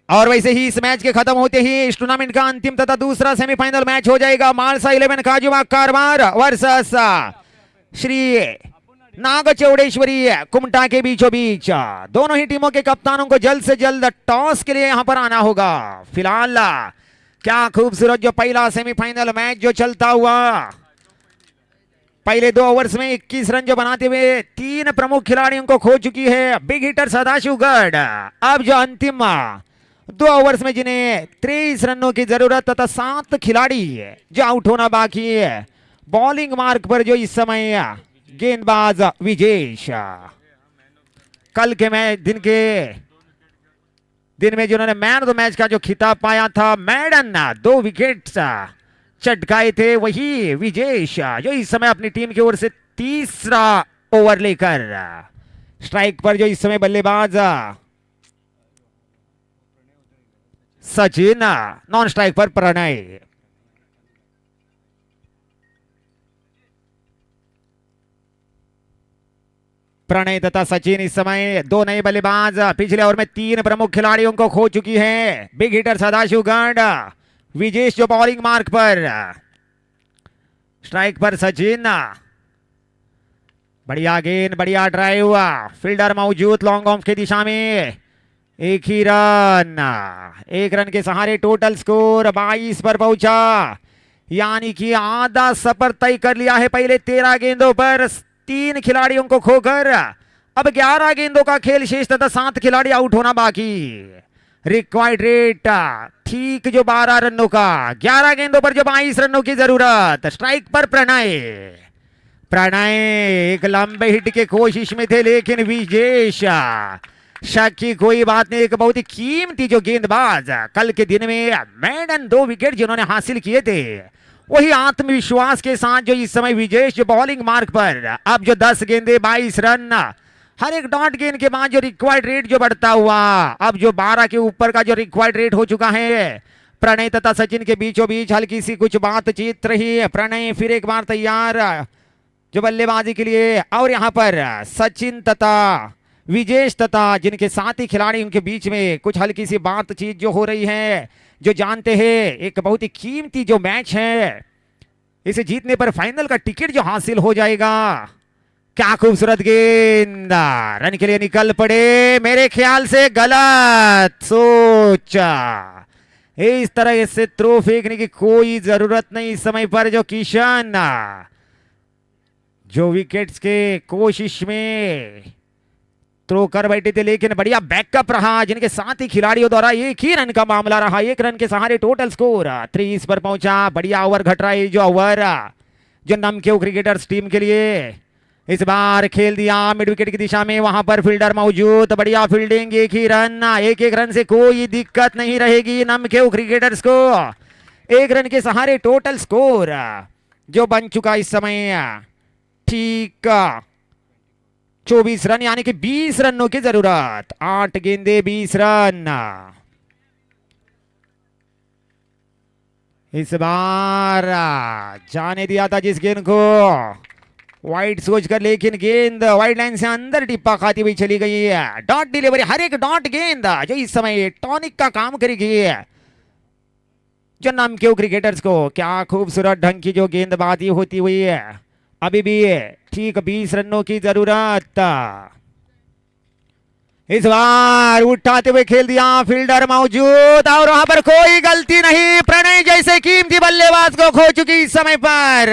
[SPEAKER 1] और वैसे ही इस मैच के खत्म होते ही इस टूर्नामेंट का अंतिम तथा दूसरा सेमीफाइनल मैच हो जाएगा। मालसा 11 काजुमा कारवार वर्सेस श्री नाग चौड़ेश्वरी कुमटा के बीचों बीच। दोनों ही टीमों के कप्तानों को जल्द से जल्द टॉस के लिए यहां पर आना होगा। फिलहाल क्या खूबसूरत जो पहला सेमीफाइनल मैच जो चलता हुआ, पहले 2 ओवर्स में 21 रन जो बनाते हुए 3 प्रमुख खिलाड़ियों को खो चुकी है बिग हिटर सदाशिवगढ़। अब जो अंतिम 2 ओवर्स में जिन्हें 23 रनों की जरूरत तथा 7 खिलाड़ी जो आउट होना बाकी है। बॉलिंग मार्क पर जो इस समय गेंदबाज विजेश, कल के दिन में जिन्होंने मैन ऑफ द मैच का जो खिताब पाया था, मैडन 2 विकेट चटकाए थे, वही विजेश जो इस समय अपनी टीम की ओर से तीसरा ओवर लेकर स्ट्राइक पर जो इस समय बल्लेबाज सचिन, नॉन स्ट्राइक पर प्रणय। प्रणय तथा सचिन इस समय दो नए बल्लेबाज पिछले ओवर में 3 प्रमुख खिलाड़ियों को खो चुकी है। बिग हिटर सदाशिवगढ़, विजेश जो बॉलिंग मार्क पर, स्ट्राइक पर सचिन। बढ़िया गेंद, बढ़िया ड्राइव हुआ, फील्डर मौजूद लॉन्ग ऑफ की दिशा में। एक ही रन, 1 रन के सहारे टोटल स्कोर 22 पर पहुंचा, यानी कि आधा सफर तय कर लिया है। पहले 13 गेंदों पर 3 खिलाड़ियों को खोकर अब 11 गेंदों का खेल शेष तथा 7 खिलाड़ी आउट होना बाकी। रिक्वायर्ड रेट ठीक जो 12 रनों का, 11 गेंदों पर जो 22 रनों की जरूरत। स्ट्राइक पर प्रणय, प्रणय एक लंबे हिट के कोशिश में थे, लेकिन विजेश शक की कोई बात नहीं। एक बहुत ही कीमती जो गेंदबाज कल के दिन में मैडन 2 विकेट जिन्होंने हासिल किए थे, वही आत्मविश्वास के साथ जो इस समय विजेश जो बॉलिंग मार्क पर अब जो 10 गेंदे 22 रन, हर एक डॉट गेंद के बाद जो रिक्वायर्ड रेट जो बढ़ता हुआ अब जो 12 के ऊपर का जो रिक्वायर्ड रेट हो चुका है। प्रणय तथा सचिन के बीचों बीच हल्की सी कुछ बातचीत रही है। प्रणय फिर एक बार तैयार जो बल्लेबाजी के लिए, और यहाँ पर सचिन तथा विजेश तथा जिनके साथी खिलाड़ी उनके बीच में कुछ हल्की सी बातचीत जो हो रही है, जो जानते हैं एक बहुत ही कीमती जो मैच है, इसे जीतने पर फाइनल का टिकट जो हासिल हो जाएगा। क्या खूबसूरत गेंद, रन के लिए निकल पड़े, मेरे ख्याल से गलत सोच। इस तरह से थ्रो फेंकने की कोई जरूरत नहीं इस समय पर। जो किशन जो विकेट्स के कोशिश में थ्रो कर बैठे थे, लेकिन बढ़िया बैकअप रहा जिनके साथ ही खिलाड़ियों द्वारा। 1 ही रन का मामला रहा, 1 रन के सहारे टोटल स्कोर 30 पर पहुंचा। बढ़िया ओवर घट रहा है जो ओवर जो नमक्यो क्रिकेटर्स टीम के लिए इस बार खेल दिया मिड विकेट की दिशा में। वहां पर फील्डर मौजूद, बढ़िया फील्डिंग, 1 ही रन, 1-1 रन से कोई दिक्कत नहीं रहेगी नमक्यो क्रिकेटर्स को। 1 रन के सहारे टोटल स्कोर जो बन चुका इस समय ठीक 24 रन, यानी कि 20 रनों की जरूरत। 8 गेंदे 20 रन इस बार जाने दिया था जिस गेंद को वाइड सोचकर, लेकिन गेंद वाइड लाइन से अंदर टिप्पा खाती हुई चली गई है। डॉट डिलीवरी, हर एक डॉट गेंद जो इस समय टॉनिक का काम करेगी जो नमक्यो क्रिकेटर्स को। क्या खूबसूरत ढंग की जो गेंदबाजी होती हुई है। अभी भी ठीक 20 रनों की जरूरत। इस बार उठाते हुए खेल दिया, फील्डर मौजूद और वहां पर कोई गलती नहीं। प्रणय जैसे कीमती बल्लेबाज को खो चुकी इस समय पर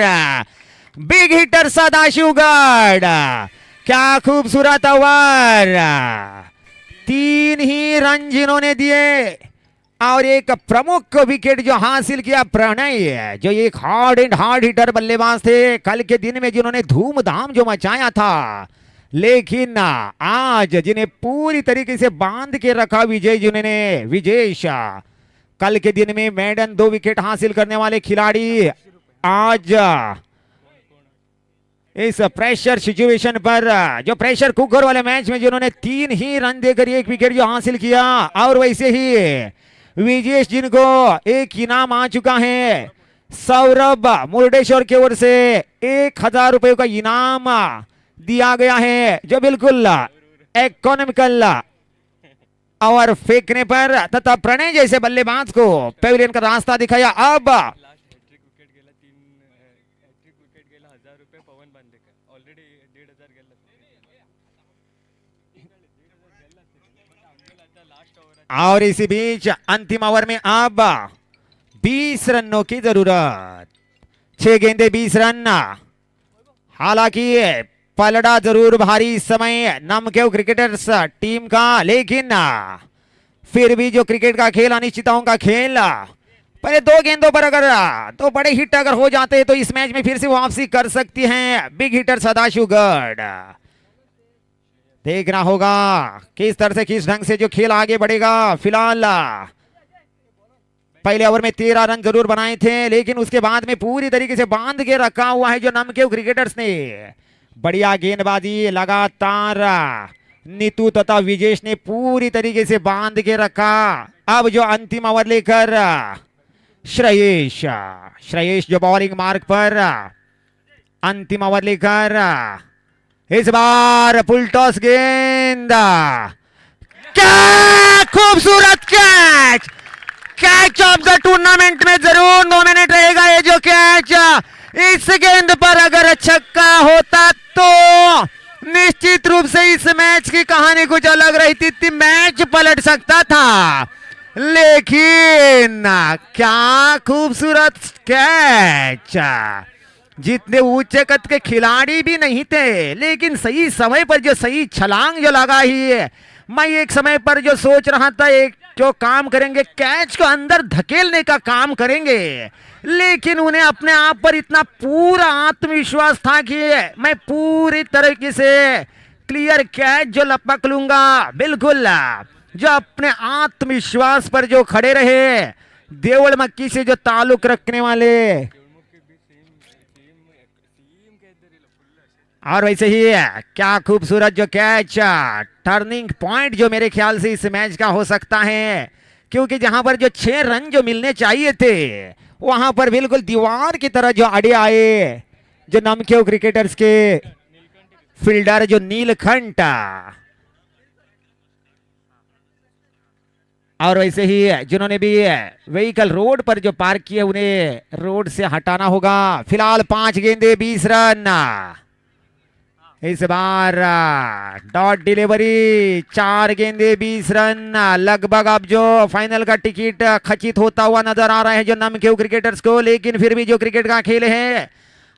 [SPEAKER 1] बिग हिटर सदाशिवगढ़। क्या खूबसूरत ओवर, 3 ही रन जिन्होंने दिए और एक प्रमुख विकेट जो हासिल किया प्रणय, जो एक हार्ड एंड हार्ड हिटर बल्लेबाज थे कल के दिन में, जिन्होंने धूमधाम जो मचाया था। लेकिन आज जिन्हें पूरी तरीके से बांध के रखा विजय जिन्होंने विजेश, कल के दिन में मैडन 2 विकेट हासिल करने वाले खिलाड़ी आज इस प्रेशर सिचुएशन पर जो प्रेशर कुकर वाले मैच में जिन्होंने 3 ही रन देकर 1 विकेट जो हासिल किया। और वैसे ही विजेश जिनको एक इनाम आ चुका है सौरभ मुर्डेश्वर की ओर से 1000 रुपए का इनाम दिया गया है, जो बिल्कुल इकोनॉमिकल और फेंकने पर तथा प्रणय जैसे बल्लेबाज को पेविलियन का रास्ता दिखाया। अब और इसी बीच अंतिम ओवर में अब 20 रनों की जरूरत। 6 गेंदे 20 रन। हालांकि पलड़ा जरूर भारी इस समय नमक्यो क्रिकेटर्स टीम का, लेकिन फिर भी जो क्रिकेट का खेल अनिश्चितताओं का खेल, पहले 2 गेंदों पर अगर 2 बड़े हिट अगर हो जाते हैं तो इस मैच में फिर से वापसी कर सकती हैं बिग हिटर सदाशिवगढ़। देखना होगा किस तरह से किस ढंग से जो खेल आगे बढ़ेगा। फिलहाल पहले ओवर में 13 रन जरूर बनाए थे, लेकिन उसके बाद में पूरी तरीके से बांध के रखा हुआ है जो नमक्यो क्रिकेटर्स ने। बढ़िया गेंदबाजी लगातार नीतू तथा विजेश ने पूरी तरीके से बांध के रखा। अब जो अंतिम ओवर लेकर श्रेयस जो बॉलिंग मार्क पर अंतिम ओवर लेकर इस बार फुल टॉस गेंद, क्या खूबसूरत catch, catch of the tournament में जरूर नॉमिनेट रहेगा ये जो कैच। इस गेंद पर अगर छक्का होता तो निश्चित रूप से इस मैच की कहानी कुछ अलग रहती थी, मैच पलट सकता था। लेकिन क्या खूबसूरत कैच, जितने ऊंचे कद के खिलाड़ी भी नहीं थे लेकिन सही समय पर जो सही छलांग जो लगा ही है। मैं एक समय पर जो सोच रहा था एक जो काम करेंगे कैच को अंदर धकेलने का काम करेंगे, लेकिन उन्हें अपने आप पर इतना पूरा आत्मविश्वास था कि मैं पूरी तरीके से क्लियर कैच जो लपक लूंगा। बिल्कुल जो अपने आत्मविश्वास पर जो खड़े रहे, देवल मक्की से जो ताल्लुक रखने वाले, और वैसे ही क्या खूबसूरत जो कैच, टर्निंग पॉइंट जो मेरे ख्याल से इस मैच का हो सकता है, क्योंकि जहां पर जो 6 रन जो मिलने चाहिए थे वहां पर बिल्कुल दीवार की तरह जो अड़े आए जो नमक्यो क्रिकेटर्स के फील्डर जो नीलकंठ। और वैसे ही जिन्होंने भी व्हीकल रोड पर जो पार्क किए उन्हें रोड से हटाना होगा। फिलहाल 5 गेंदे 20 रन। इस बार डॉट डिलीवरी, 4 गेंदे 20 रन। लगभग अब जो फाइनल का टिकट खचित होता हुआ नजर आ रहा है जो नमक्यो क्रिकेटर्स को, लेकिन फिर भी जो क्रिकेट का खेल है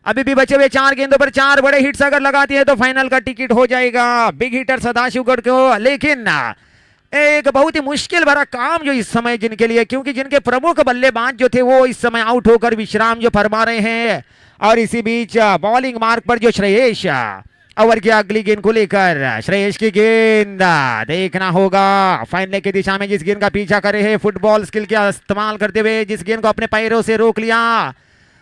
[SPEAKER 1] अभी भी बचे हुए 4 गेंदों पर 4 बड़े हिट्स अगर लगाती है तो फाइनल का टिकट हो जाएगा बिग हिटर सदाशिवगढ़ को। लेकिन एक बहुत ही मुश्किल भरा काम जो इस समय जिनके लिए, क्योंकि जिनके प्रमुख बल्लेबाज जो थे वो इस समय आउट होकर विश्राम जो फरमा रहे हैं, और इसी बीच बॉलिंग मार्क पर जो श्रेयस ओवर की अगली गेंद को लेकर, श्रेयस की गेंद देखना होगा फाइनल की दिशा में जिस गेंद का पीछा करे है, फुटबॉल स्किल का इस्तेमाल करते हुए जिस गेंद को अपने पैरों से रोक लिया।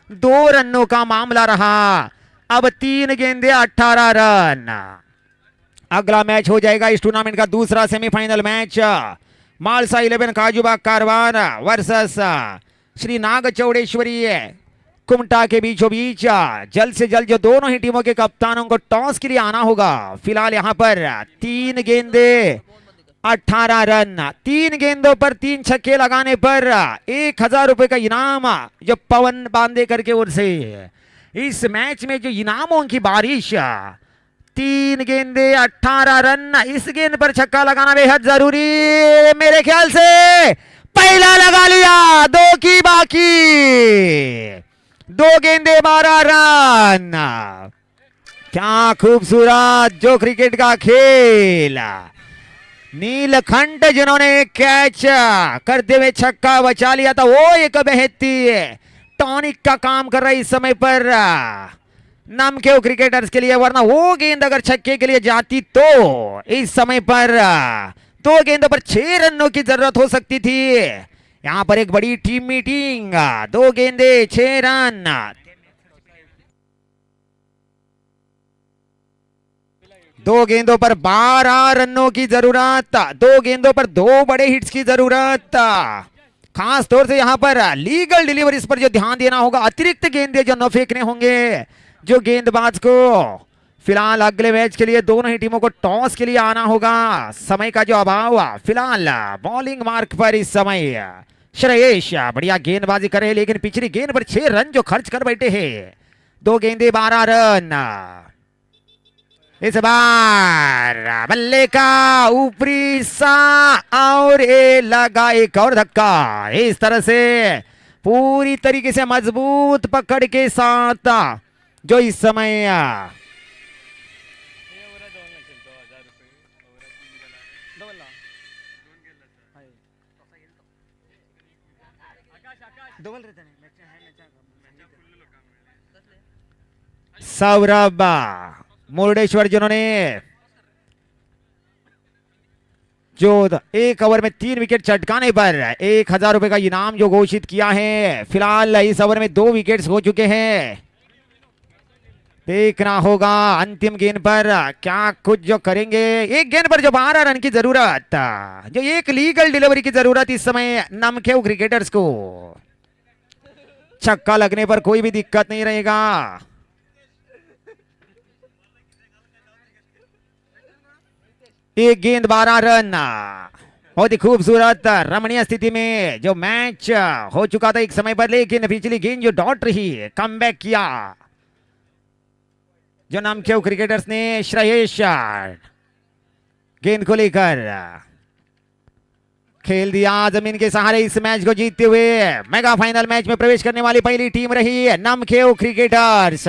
[SPEAKER 1] 2 रनों का मामला रहा। अब 3 गेंदे 18 रन। अगला मैच हो जाएगा इस टूर्नामेंट का दूसरा semifinal match, मालसा 11 काजूबाग Karwan versus Shri नाग चौड़ेश्वरी कुमटा के बीचों बीच। जल्द से जल्द जो दोनों ही टीमों के कप्तानों को टॉस के लिए आना होगा। फिलहाल यहां पर 3 गेंदे 18 रन। 3 गेंदों पर 3 छक्के लगाने पर 1000 रुपए का इनाम जो पवन बांदेकर के ओर से इस मैच में जो इनामों की बारिश। 3 गेंदे 18 रन। इस गेंद पर छक्का लगाना बेहद जरूरी, मेरे ख्याल से पहला लगा लिया, 2 की बाकी। 2 गेंदे 12 रन। क्या खूबसूरत जो क्रिकेट का खेल। नीलकंठ जिन्होंने कैच करते हुए छक्का बचा लिया था, वो एक बेहतरीन टॉनिक का काम कर रहा है इस समय पर नमक्यो क्रिकेटर्स के लिए, वरना वो गेंद अगर छक्के के लिए जाती तो इस समय पर 2 गेंदों पर 6 रनों की जरूरत हो सकती थी। यहां पर एक बड़ी टीम मीटिंग, 2 गेंदे 6 रन। 2 गेंदों पर 12 रनों की जरूरत, 2 गेंदों पर 2 बड़े हिट्स की जरूरत। खास तौर से यहां पर लीगल डिलीवरीज पर जो ध्यान देना होगा, अतिरिक्त गेंदे जो न फेंकने होंगे जो गेंदबाज को। फिलहाल अगले मैच के लिए दोनों ही टीमों को टॉस के लिए आना होगा, समय का जो अभाव। फिलहाल बॉलिंग मार्क पर इस समय श्रेयस बढ़िया गेंदबाजी करे, लेकिन पिछली गेंद पर 6 रन जो खर्च कर बैठे हैं। 2 गेंदे 12 रन। इस बार बल्ले का ऊपरी सा और ये लगा एक और धक्का। इस तरह से पूरी तरीके से मजबूत पकड़ के साथ जो इस समय सौरभ मुर्डेश्वर जिन्होंने जो 1 ओवर में 3 विकेट चटकाने पर 1000 रुपए का इनाम जो घोषित किया है। फिलहाल इस ओवर में 2 विकेट्स हो चुके हैं। देखना होगा अंतिम गेंद पर क्या कुछ जो करेंगे। एक गेंद पर जो 12 रन की जरूरत, जो एक लीगल डिलीवरी की जरूरत इस समय नमक्यो क्रिकेटर्स को। छक्का लगने पर कोई भी दिक्कत नहीं रहेगा। एक गेंद 12 रन। बहुत ही खूबसूरत रमणीय स्थिति में जो मैच हो चुका था एक समय पर, लेकिन पिछली गेंद जो डॉट रही, कमबैक किया जो नामखेव क्रिकेटर्स ने। श्रेयस गेंद को लेकर खेल दिया जमीन के सहारे। इस मैच को जीतते हुए मेगा फाइनल मैच में प्रवेश करने वाली पहली टीम रही नामखेव क्रिकेटर्स।